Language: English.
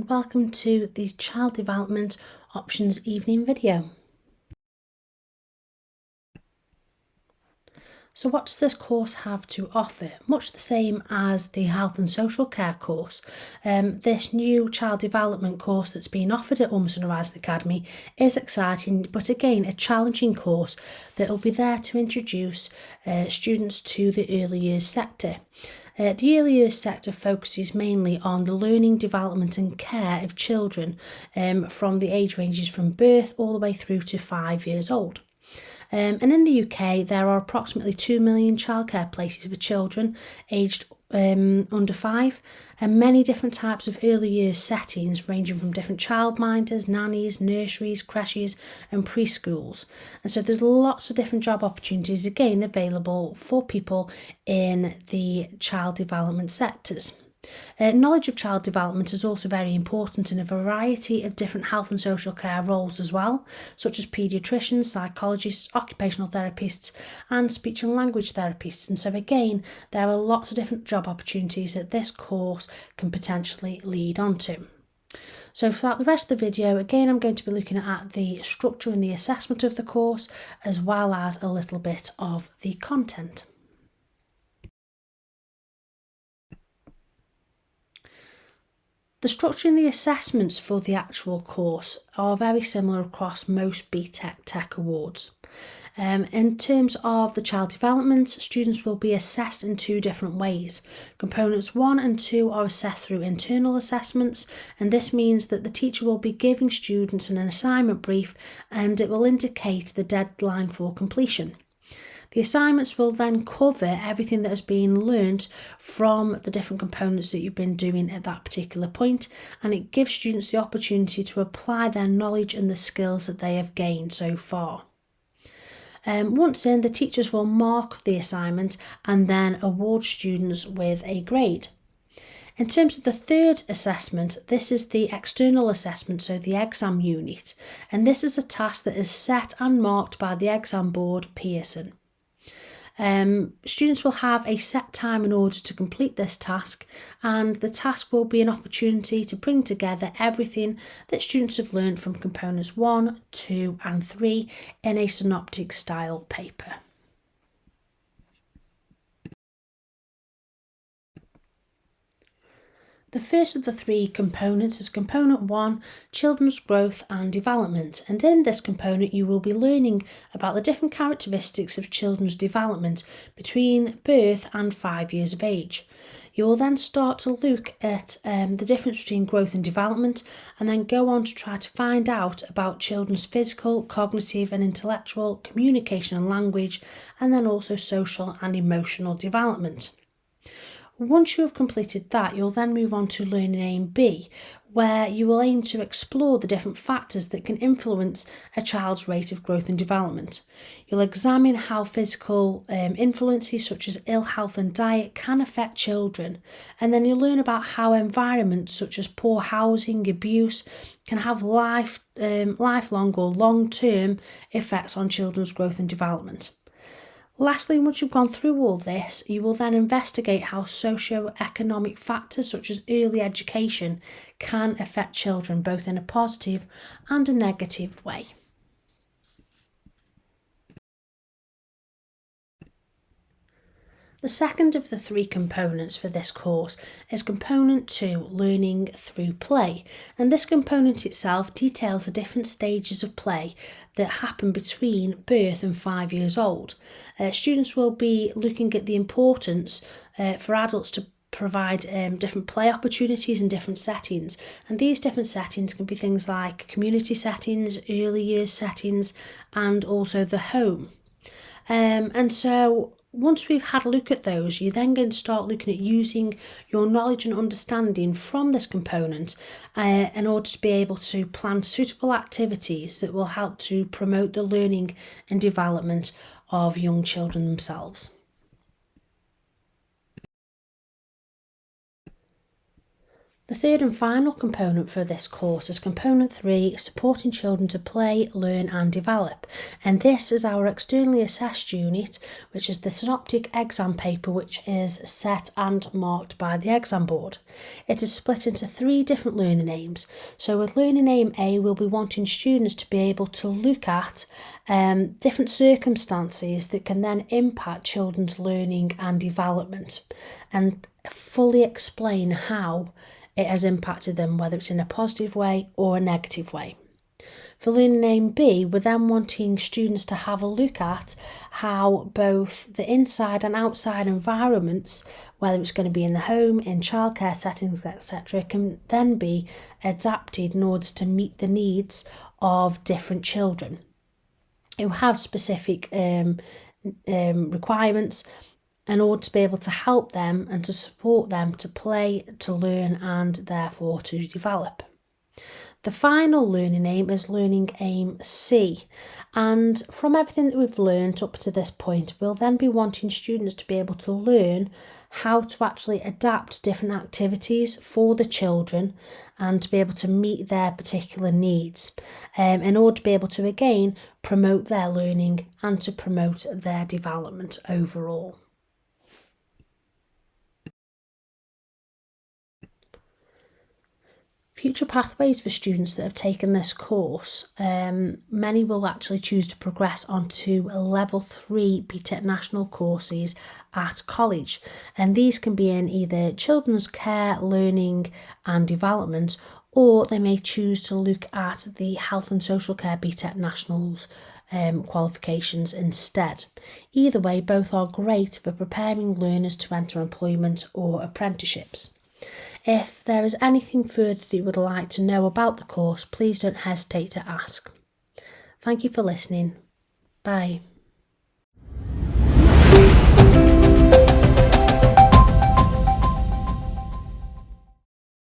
and welcome to the Child Development Options evening video. So what does this course have to offer? Much the same as the Health and Social Care course. This new Child Development course that's being offered at Urmston Horizon Academy is exciting, but again a challenging course that will be there to introduce students to the early years sector. The early years sector focuses mainly on the learning, development and care of children from the age ranges from birth all the way through to 5 years old. And in the UK, there are approximately 2 million childcare places for children aged under 5, and many different types of early years settings ranging from different childminders, nannies, nurseries, creches and preschools. And so there's lots of different job opportunities again available for people in the child development sectors. Knowledge of child development is also very important in a variety of different health and social care roles as well, such as paediatricians, psychologists, occupational therapists and speech and language therapists. And so again, there are lots of different job opportunities that this course can potentially lead on to. So throughout the rest of the video, again, I'm going to be looking at the structure and the assessment of the course, as well as a little bit of the content. The structure and the assessments for the actual course are very similar across most BTEC Tech Awards. In terms of the child development, students will be assessed in two different ways. Components 1 and 2 are assessed through internal assessments, and this means that the teacher will be giving students an assignment brief and it will indicate the deadline for completion. The assignments will then cover everything that has been learnt from the different components that you've been doing at that particular point, and it gives students the opportunity to apply their knowledge and the skills that they have gained so far. Once in, the teachers will mark the assignment and then award students with a grade. In terms of the third assessment, this is the external assessment, so the exam unit, and this is a task that is set and marked by the exam board Pearson. Students will have a set time in order to complete this task, and the task will be an opportunity to bring together everything that students have learned from components 1, 2 and 3 in a synoptic style paper. The first of the three components is component 1, children's growth and development, and in this component you will be learning about the different characteristics of children's development between birth and 5 years of age. You will then start to look at the difference between growth and development, and then go on to try to find out about children's physical, cognitive and intellectual, communication and language, and then also social and emotional development. Once you have completed that, you'll then move on to learning aim B, where you will aim to explore the different factors that can influence a child's rate of growth and development. You'll examine how physical influences such as ill health and diet can affect children, and then you'll learn about how environments such as poor housing, abuse can have lifelong or long-term effects on children's growth and development. Lastly, once you've gone through all this, you will then investigate how socio-economic factors such as early education can affect children both in a positive and a negative way. The second of the three components for this course is component 2, learning through play, and this component itself details the different stages of play that happen between birth and 5 years old. Students will be looking at the importance for adults to provide different play opportunities in different settings, and these different settings can be things like community settings, early years settings and also the home. And so once we've had a look at those, you're then going to start looking at using your knowledge and understanding from this component in order to be able to plan suitable activities that will help to promote the learning and development of young children themselves. The third and final component for this course is component 3, supporting children to play, learn and develop. And this is our externally assessed unit, which is the synoptic exam paper, which is set and marked by the exam board. It is split into 3 different learning aims. So with learning aim A, we'll be wanting students to be able to look at different circumstances that can then impact children's learning and development and fully explain how it has impacted them, whether it's in a positive way or a negative way. For learning aim B, we're then wanting students to have a look at how both the inside and outside environments, whether it's going to be in the home, in childcare settings, etc., can then be adapted in order to meet the needs of different children who have specific requirements, in order to be able to help them and to support them to play, to learn and therefore to develop. The final learning aim is learning aim C, and from everything that we've learned up to this point, we'll then be wanting students to be able to learn how to actually adapt different activities for the children and to be able to meet their particular needs in order to be able to again promote their learning and to promote their development overall. Future pathways for students that have taken this course, many will actually choose to progress onto level 3 BTEC national courses at college, and these can be in either children's care, learning and development, or they may choose to look at the health and social care BTEC nationals qualifications instead. Either way, both are great for preparing learners to enter employment or apprenticeships. If there is anything further that you would like to know about the course, please don't hesitate to ask. Thank you for listening. Bye.